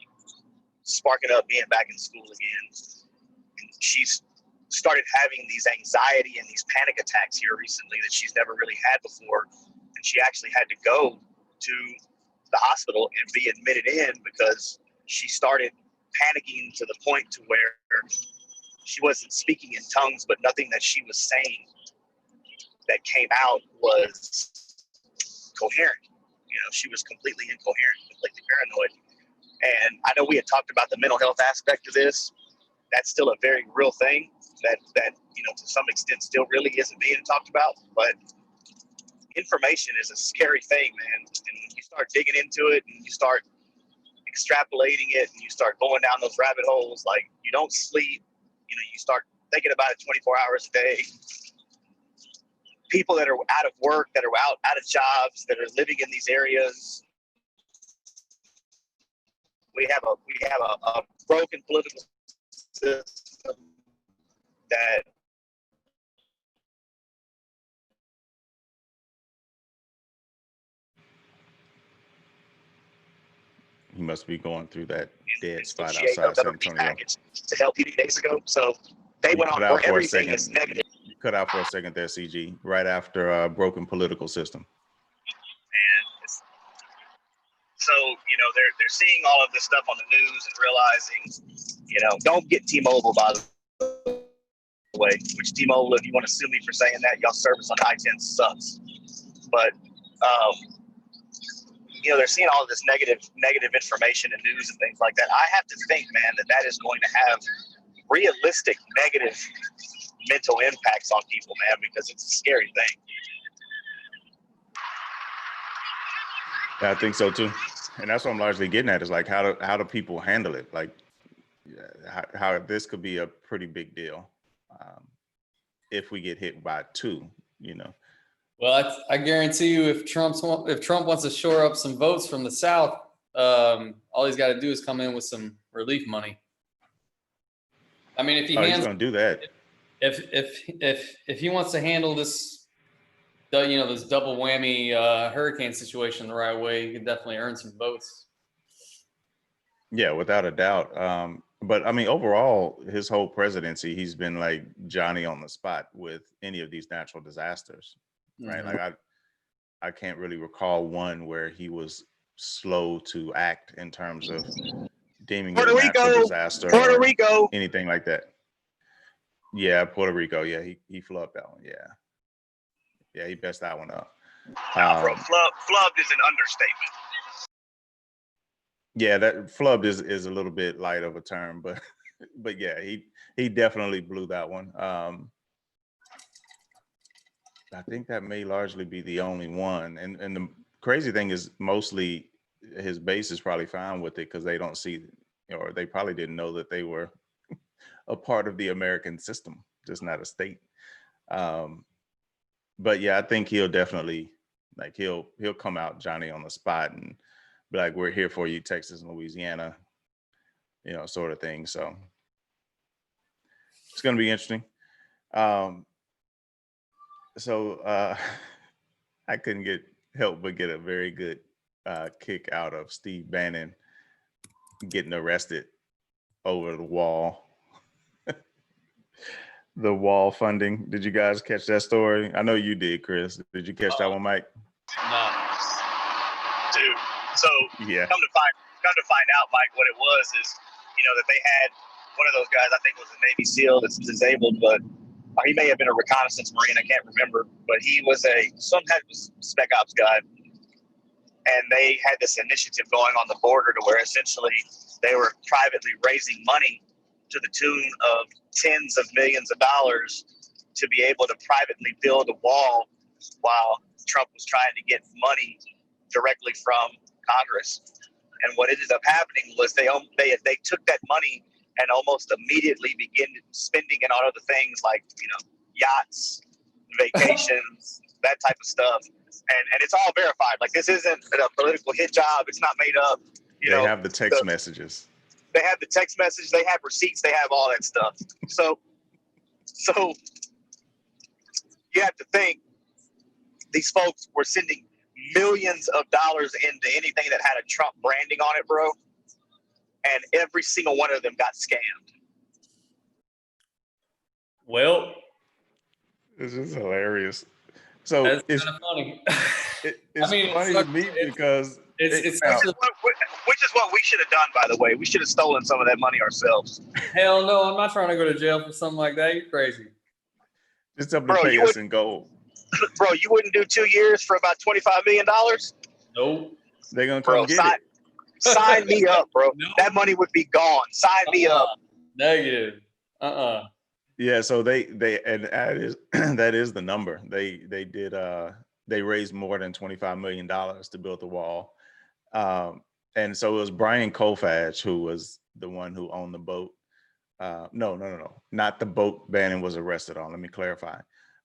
sparking up being back in school again. And she's started having these anxiety and these panic attacks here recently that she's never really had before. And she actually had to go to the hospital and be admitted in because she started panicking to the point to where she wasn't speaking in tongues, but nothing that she was saying that came out was coherent. You know, she was completely incoherent, completely paranoid. And I know we had talked about the mental health aspect of this. That's still a very real thing that you know, to some extent still really isn't being talked about. But information is a scary thing, man. And when you start digging into it and you start extrapolating it and you start going down those rabbit holes, like you don't sleep, you know, you start thinking about it 24 hours a day. People that are out of work, that are out of jobs, that are living in these areas. We have a broken political system that He must be going through that dead spot instantiate outside San of the Antonio. package to help people days ago. So they You went cut on out for for a everything second. is negative. You cut out for a second there, CG, right after a broken political system. And so, you know, they're seeing all of this stuff on the news and realizing, you know, don't get T-Mobile, by the way, which T-Mobile, if you want to sue me for saying that, y'all service on I-10 sucks. But, you know, they're seeing all of this negative information and news and things like that. I have to think, man, that is going to have realistic negative mental impacts on people, man, because it's a scary thing. Yeah, I think so too. And that's what I'm largely getting at is like, how do people handle it? Like how this could be a pretty big deal if we get hit by two, you know. Well, I guarantee you, if Trump wants to shore up some votes from the South, all he's got to do is come in with some relief money. I mean, if he he's going to do that. If he wants to handle this, you know, this double whammy hurricane situation the right way, he can definitely earn some votes. Yeah, without a doubt. But I mean, overall, his whole presidency, he's been like Johnny on the spot with any of these natural disasters, right? Mm-hmm. Like I can't really recall one where he was slow to act in terms of deeming it a natural disaster Puerto or Rico, anything like that. Yeah, Puerto Rico. Yeah, he flubbed that one. Yeah, he messed that one up. Nah, bro, flubbed is an understatement. Yeah, that flubbed is a little bit light of a term, but yeah, he definitely blew that one. I think that may largely be the only one. And the crazy thing is mostly his base is probably fine with it because they don't see, or they probably didn't know that they were a part of the American system, just not a state. But yeah, I think he'll definitely like he'll come out Johnny on the spot and be like, we're here for you, Texas and Louisiana, you know, sort of thing. So it's going to be interesting. So I couldn't help but get a very good kick out of Steve Bannon getting arrested over the wall. The wall funding. Did you guys catch that story? I know you did, Chris. Did you catch that one, Mike? No. Dude. So Yeah. come to find out, Mike, what it was is, that they had one of those guys, I think was a Navy SEAL that's disabled, but he may have been a reconnaissance Marine, I can't remember, but he was some type of spec ops guy. And they had this initiative going on the border to where essentially they were privately raising money to the tune of tens of millions of dollars to be able to privately build a wall while Trump was trying to get money directly from Congress. And what ended up happening was they took that money and almost immediately began spending it on other things like, yachts, vacations, that type of stuff. And it's all verified. Like, this isn't a political hit job. It's not made up. They have the text messages. They have the text message. They have receipts. They have all that stuff. So you have to think these folks were sending millions of dollars into anything that had a Trump branding on it, bro. And every single one of them got scammed. Well, This is hilarious. So that's it's kind of funny. it's funny to me because it's now, Which is what we should have done, by the way. We should have stolen some of that money ourselves. hell no. I'm not trying to go to jail for something like that. You're crazy. just up to pay us in gold. Bro, you wouldn't do 2 years for about $25 million? Nope. They're gonna come get it. Sign me up, bro. No. That money would be gone. Sign me up. Negative. Yeah, so they and that is the number. They raised more than $25 million to build the wall. And so it was Brian Kofach who was the one who owned the boat. No, not the boat Bannon was arrested on. Let me clarify.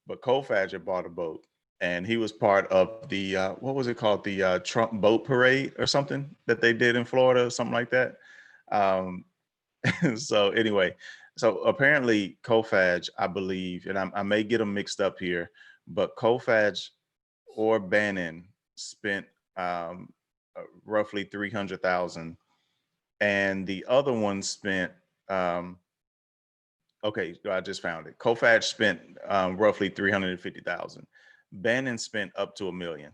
But Kofach had bought a boat, and he was part of the what was it called, the Trump boat parade or something that they did in Florida, something like that. So anyway, so apparently Kofach, I believe, and I may get them mixed up here, but Kofach or Bannon spent roughly $300,000, and the other one spent. Okay, I just found it. Kofach spent roughly $350,000. Bannon spent up to $1 million.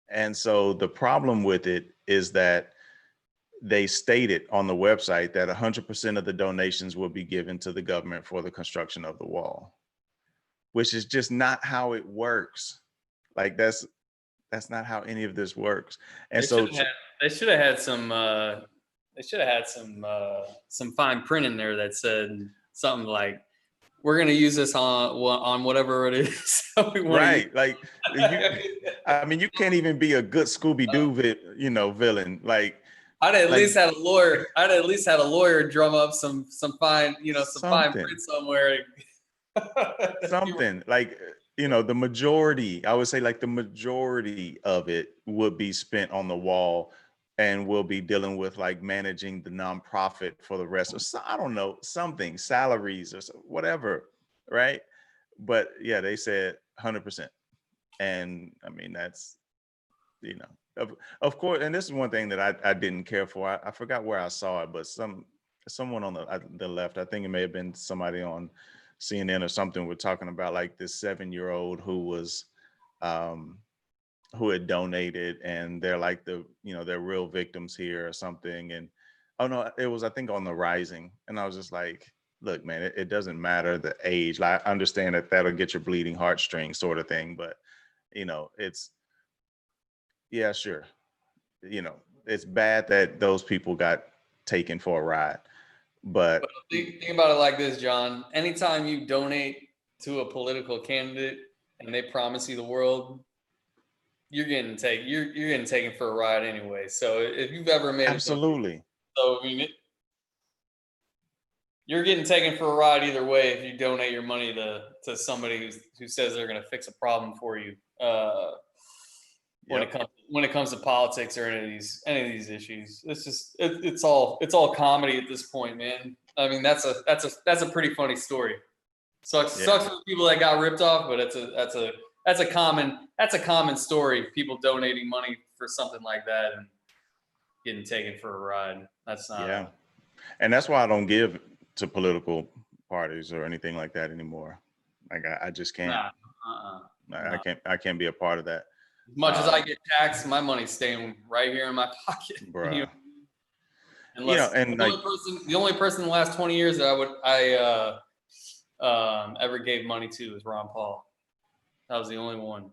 And so the problem with it is that they stated on the website that 100% of the donations will be given to the government for the construction of the wall, which is just not how it works. Like that's not how any of this works. And They should have had some fine print in there that said something like, "We're going to use this on whatever it is." Right. Like, you can't even be a good Scooby-Doo, villain. Like, I'd at least had a lawyer. I'd at least had a lawyer drum up some fine, fine something. print somewhere. Something like, the majority, I would say like the majority of it would be spent on the wall, and we'll be dealing with like managing the nonprofit for the rest of, I don't know, something, salaries or whatever, right? But yeah, they said 100%. And I mean, that's, of course, and this is one thing that I didn't care for. I forgot where I saw it, but someone on the left, I think it may have been somebody on CNN or something, were talking about like this 7-year-old who was, who had donated, and they're like they're real victims here or something. And oh no, it was, I think, on the Rising. And I was just like, look, man, it doesn't matter the age. Like, I understand that that'll get your bleeding heartstrings sort of thing, but it's, yeah, sure. It's bad that those people got taken for a ride, but think about it like this, John. Anytime you donate to a political candidate and they promise you the world, you're getting taken for a ride anyway. So if you've ever made absolutely, you're getting taken for a ride either way if you donate your money to somebody who says they're going to fix a problem for you. When it comes to politics or any of these issues, it's just it's all comedy at this point, man. I mean, that's a pretty funny story. Sucks for the people that got ripped off, but that's a common story. People donating money for something like that and getting taken for a ride. That's not. Yeah. And that's why I don't give to political parties or anything like that anymore. Like I just can't. Nah. I can't be a part of that. As much as I get taxed, my money's staying right here in my pocket. Bruh. You know? Unless and the only person in the last 20 years that I ever gave money to was Ron Paul. That was the only one.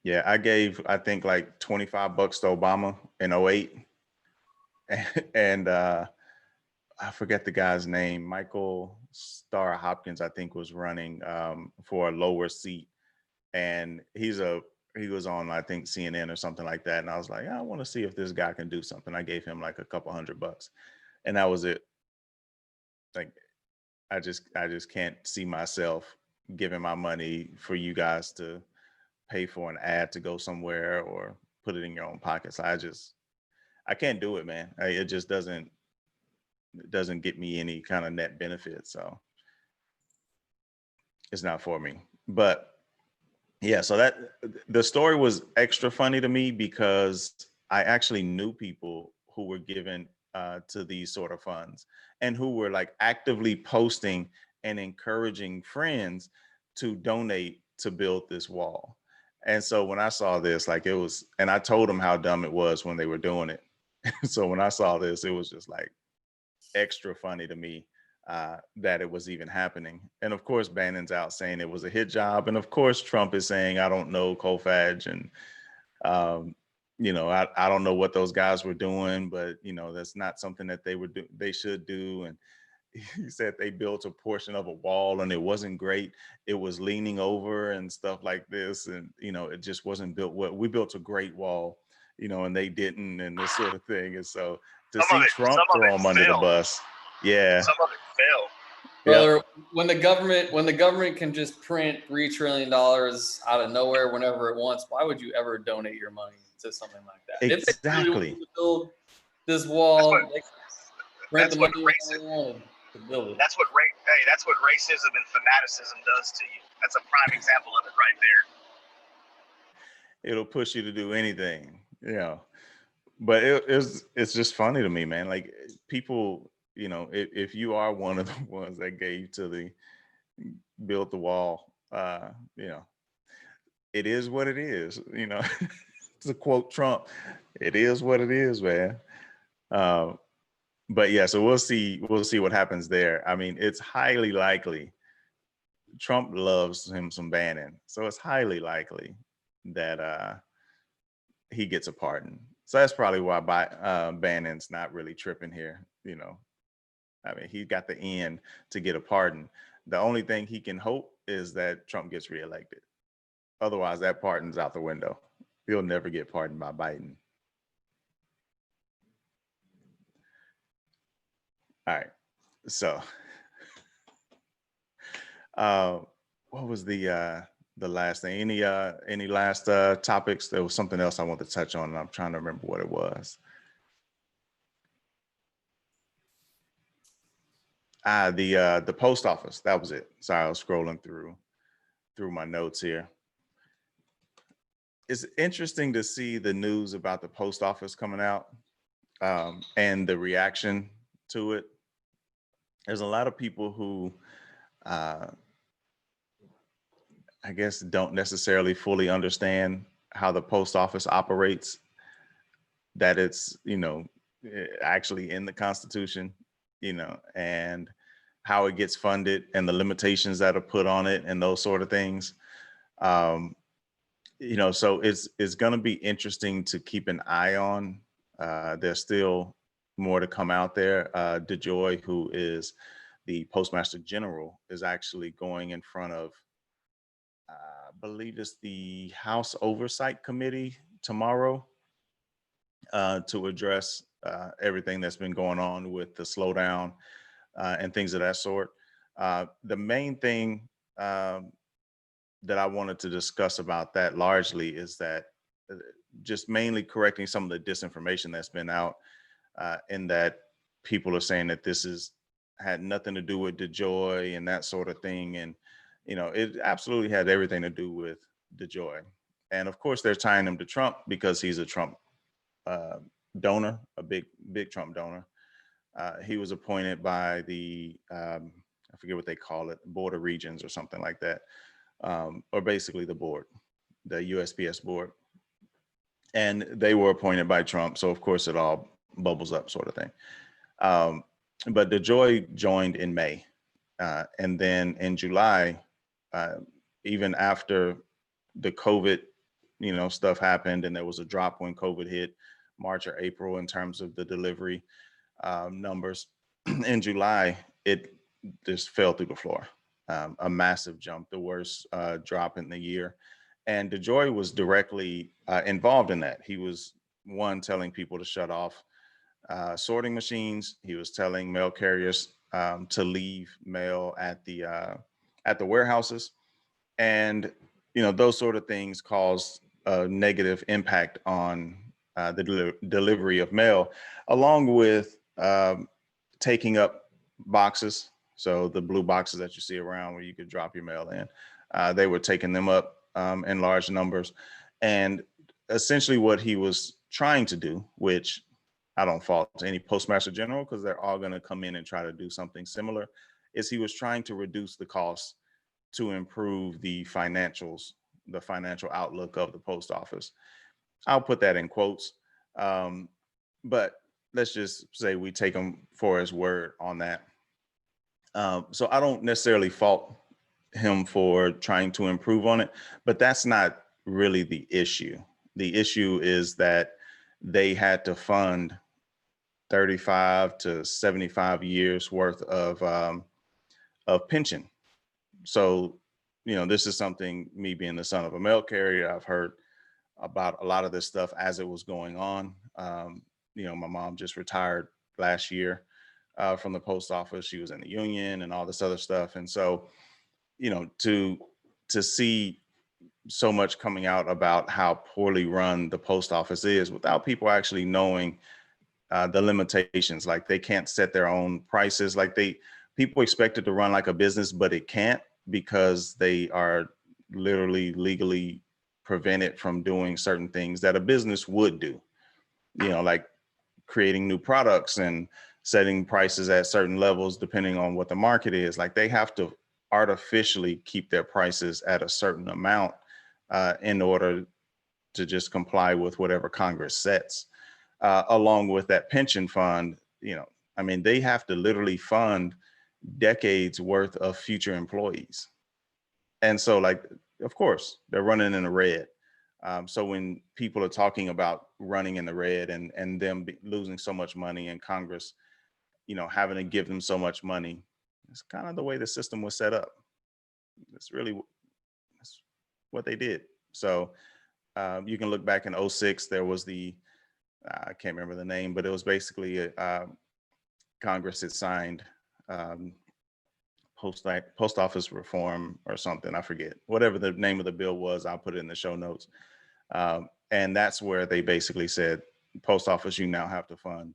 Yeah, I gave, I think, like $25 to Obama in 08. And I forget the guy's name. Michael Starr Hopkins, I think, was running for a lower seat. And he was on, I think, CNN or something like that. And I was like, I want to see if this guy can do something. I gave him like a couple $100. And that was it. Like, I just can't see myself giving my money for you guys to pay for an ad to go somewhere or put it in your own pockets. I can't do it, man. It just doesn't get me any kind of net benefit. So it's not for me. But yeah, so that the story was extra funny to me because I actually knew people who were given to these sort of funds and who were like actively posting and encouraging friends to donate to build this wall. And so when I saw this, like, it was, and I told them how dumb it was when they were doing it. So when I saw this, it was just like extra funny to me that it was even happening. And of course, Bannon's out saying it was a hit job. And of course, Trump is saying, I don't know Kofage. And, I don't know what those guys were doing, but, that's not something that they should do. And he said they built a portion of a wall and it wasn't great. It was leaning over and stuff like this. And, it just wasn't built well. We built a great wall, and they didn't, and this sort of thing. And so to see Trump throw them under the bus. Yeah. Some of it failed. Brother, Yep. when the government can just print $3 trillion out of nowhere whenever it wants, why would you ever donate your money to something like that? Exactly. If they really wanted to build this wall, they print the money they wanted to build it. That's what racism and fanaticism does to you. That's a prime example of it right there. It'll push you to do anything, But it's just funny to me, man. Like, people, if you are one of the ones that gave to build the wall, it is what it is, to quote Trump, it is what it is, man. But yeah, so we'll see what happens there. I mean, it's highly likely Trump loves him some Bannon. So it's highly likely that he gets a pardon. So that's probably why Bannon's not really tripping here. I mean, he got the end to get a pardon. The only thing he can hope is that Trump gets reelected. Otherwise, that pardon's out the window. He'll never get pardoned by Biden. All right. So, what was the last thing? Any last topics? There was something else I wanted to touch on, and I'm trying to remember what it was. The post office. That was it. Sorry, I was scrolling through my notes here. It's interesting to see the news about the post office coming out and the reaction to it. There's a lot of people who I guess don't necessarily fully understand how the post office operates, that it's, actually in the Constitution, and how it gets funded and the limitations that are put on it and those sort of things. So it's going to be interesting to keep an eye on. There's still more to come out there. DeJoy, who is the Postmaster General, is actually going in front of, I believe it's the House Oversight Committee tomorrow to address everything that's been going on with the slowdown and things of that sort. The main thing that I wanted to discuss about that largely is that just mainly correcting some of the disinformation that's been out in that people are saying that this had nothing to do with DeJoy and that sort of thing. And, it absolutely had everything to do with DeJoy. And of course, they're tying him to Trump because he's a Trump donor, a big Trump donor. He was appointed by the I forget what they call it, Board of Regents or something like that, or basically the board, the USPS board, and they were appointed by Trump. So of course it all bubbles up, sort of thing. But DeJoy joined in May, and then in July, even after the COVID, stuff happened, and there was a drop when COVID hit March or April in terms of the delivery numbers. In July, it just fell through the floor, a massive jump, the worst drop in the year. And DeJoy was directly involved in that. He was one telling people to shut off sorting machines. He was telling mail carriers to leave mail at the warehouses, and those sort of things caused a negative impact on the delivery of mail, along with taking up boxes. So the blue boxes that you see around where you could drop your mail in, they were taking them up in large numbers. And essentially what he was trying to do, which I don't fault any postmaster general because they're all going to come in and try to do something similar, is he was trying to reduce the cost to improve the financial outlook of the post office. I'll put that in quotes, but let's just say we take him for his word on that. So I don't necessarily fault him for trying to improve on it, but that's not really the issue. The issue is that they had to fund 35 to 75 years worth of pension. So, this is something, me being the son of a mail carrier, I've heard about a lot of this stuff as it was going on. My mom just retired last year from the post office. She was in the union and all this other stuff. And so, to see so much coming out about how poorly run the post office is without people actually knowing the limitations, like they can't set their own prices. Like people expect it to run like a business, but it can't, because they are literally legally prevented from doing certain things that a business would do, like creating new products and setting prices at certain levels depending on what the market is. Like they have to artificially keep their prices at a certain amount in order to just comply with whatever Congress sets. Along with that pension fund, they have to literally fund decades worth of future employees. And so, like, of course, they're running in the red. So when people are talking about running in the red and them losing so much money, and Congress, having to give them so much money, it's kind of the way the system was set up. That's what they did. So you can look back in 2006, there was I can't remember the name, but it was basically Congress had signed post office reform or something. I forget. Whatever the name of the bill was, I'll put it in the show notes. And that's where they basically said, post office, you now have to fund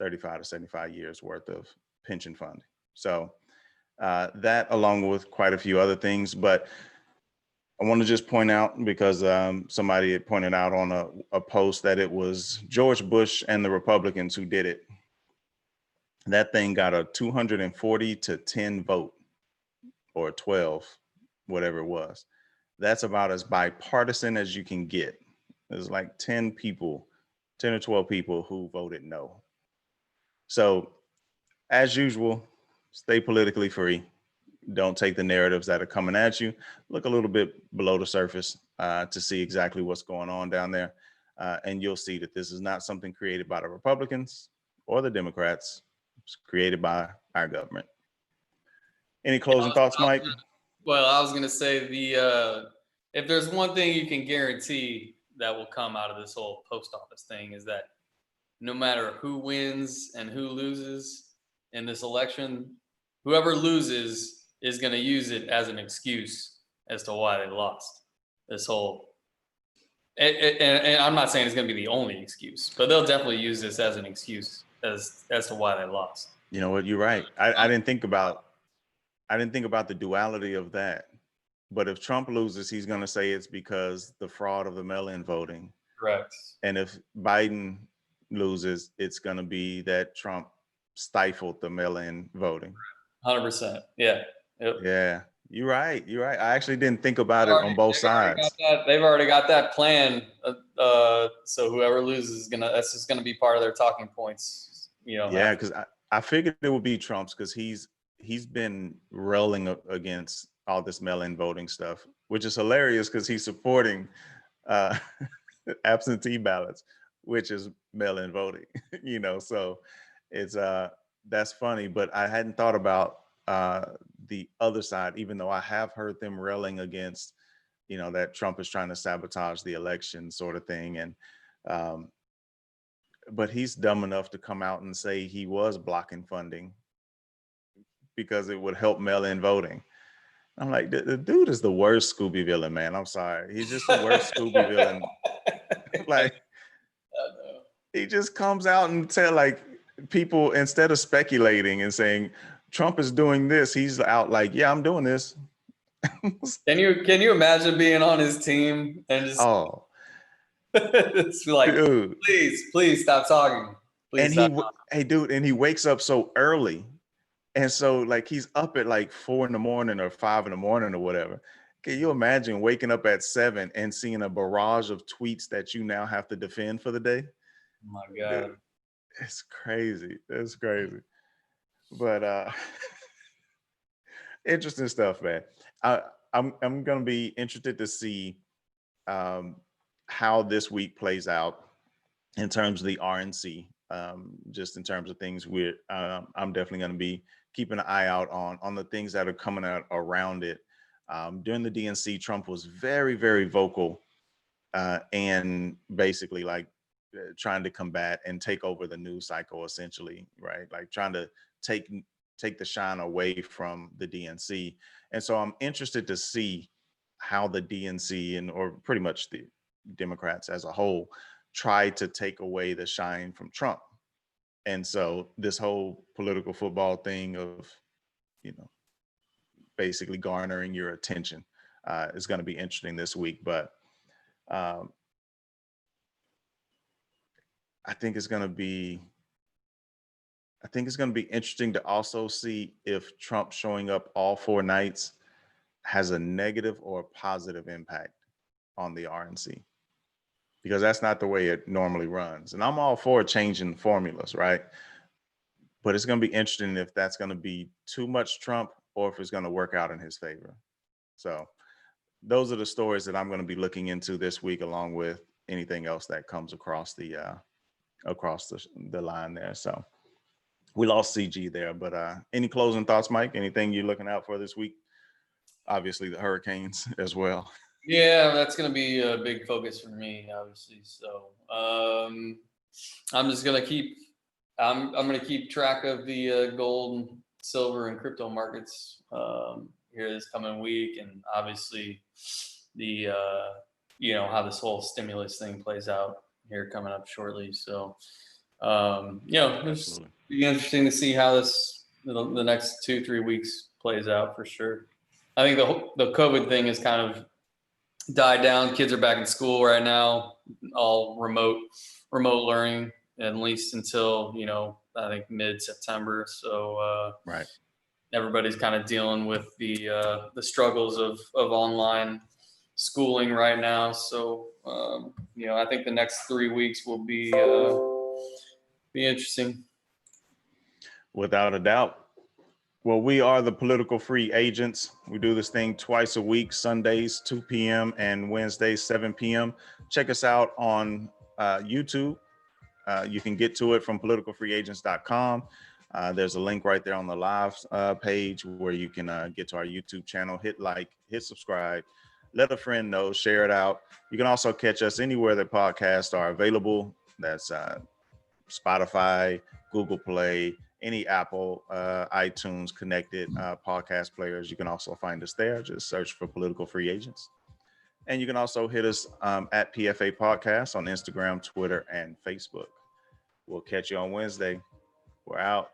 35 to 75 years worth of pension funding. So that, along with quite a few other things, but I want to just point out, because somebody had pointed out on a post that it was George Bush and the Republicans who did it. That thing got a 240 to 10 vote, or 12, whatever it was. That's about as bipartisan as you can get. There's like 10 or 12 people who voted no. So as usual, stay politically free. Don't take the narratives that are coming at you. Look a little bit below the surface to see exactly what's going on down there. And you'll see that this is not something created by the Republicans or the Democrats. It's created by our government. Any closing thoughts, Mike? Well, I was going to say if there's one thing you can guarantee that will come out of this whole post office thing, is that no matter who wins and who loses in this election, whoever loses is going to use it as an excuse as to why they lost this whole. And I'm not saying it's going to be the only excuse, but they'll definitely use this as an excuse as to why they lost. You know what? You're right. I didn't think about the duality of that. But if Trump loses, he's going to say it's because the fraud of the mail-in voting. Correct. And if Biden loses, it's going to be that Trump stifled the mail-in voting. 100%. Yeah. Yep. Yeah, you're right. You're right. I actually didn't think about it on both sides. They've already got that plan. So whoever loses that's just gonna be part of their talking points. Yeah, because I figured it would be Trump's, because he's been railing against all this mail-in voting stuff, which is hilarious because he's supporting uh, absentee ballots, which is mail-in voting. So it's that's funny. But I hadn't thought about the other side, even though I have heard them railing against, that Trump is trying to sabotage the election sort of thing. And but he's dumb enough to come out and say he was blocking funding because it would help mail-in voting. I'm like, the dude is the worst Scooby villain, man. I'm sorry. He's just the worst Scooby villain. Like, he just comes out and tell people, instead of speculating and saying Trump is doing this, he's out like, yeah, I'm doing this. Can you imagine being on his team and just it's like, dude, please stop talking. Please and and he wakes up so early. And so he's up at 4 a.m. or 5 a.m. or whatever. Can you imagine waking up at 7 and seeing a barrage of tweets that you now have to defend for the day? Oh my God. Dude, it's crazy. It's crazy. But interesting stuff, man. I'm going to be interested to see how this week plays out in terms of the RNC. Just in terms of things I'm definitely going to be keeping an eye out on the things that are coming out around it. During the DNC, Trump was very, very vocal and basically trying to combat and take over the news cycle, essentially, right? Trying to take the shine away from the DNC. And so I'm interested to see how the DNC or pretty much the Democrats as a whole try to take away the shine from Trump. And so this whole political football thing of, basically garnering your attention is going to be interesting this week. But I think it's going to be interesting to also see if Trump showing up all 4 nights has a negative or a positive impact on the RNC, because that's not the way it normally runs. And I'm all for changing formulas, right? But it's going to be interesting if that's going to be too much Trump or if it's going to work out in his favor. So those are the stories that I'm going to be looking into this week, along with anything else that comes across the line there. So we lost CG there, but any closing thoughts, Mike? Anything you're looking out for this week? Obviously the hurricanes as well. Yeah, that's going to be a big focus for me, obviously. So I'm just going to keep track of the gold, silver, and crypto markets here this coming week, and obviously the how this whole stimulus thing plays out here coming up shortly. So it's be interesting to see how the next 2-3 weeks plays out for sure. I think the COVID thing has kind of died down. Kids are back in school right now, all remote learning, at least until I think mid-September. So right, everybody's kind of dealing with the struggles of online schooling right now. So I think the next 3 weeks will be interesting. Without a doubt. Well, we are the Political Free Agents. We do this thing twice a week, Sundays 2 p.m. and Wednesdays 7 p.m. Check us out on YouTube. You can get to it from politicalfreeagents.com. There's a link right there on the live page where you can get to our YouTube channel. Hit like, hit subscribe, let a friend know, share it out. You can also catch us anywhere that podcasts are available. That's Spotify, Google Play, any Apple, iTunes connected podcast players. You can also find us there. Just search for Political Free Agents. And you can also hit us at PFA Podcast on Instagram, Twitter, and Facebook. We'll catch you on Wednesday. We're out.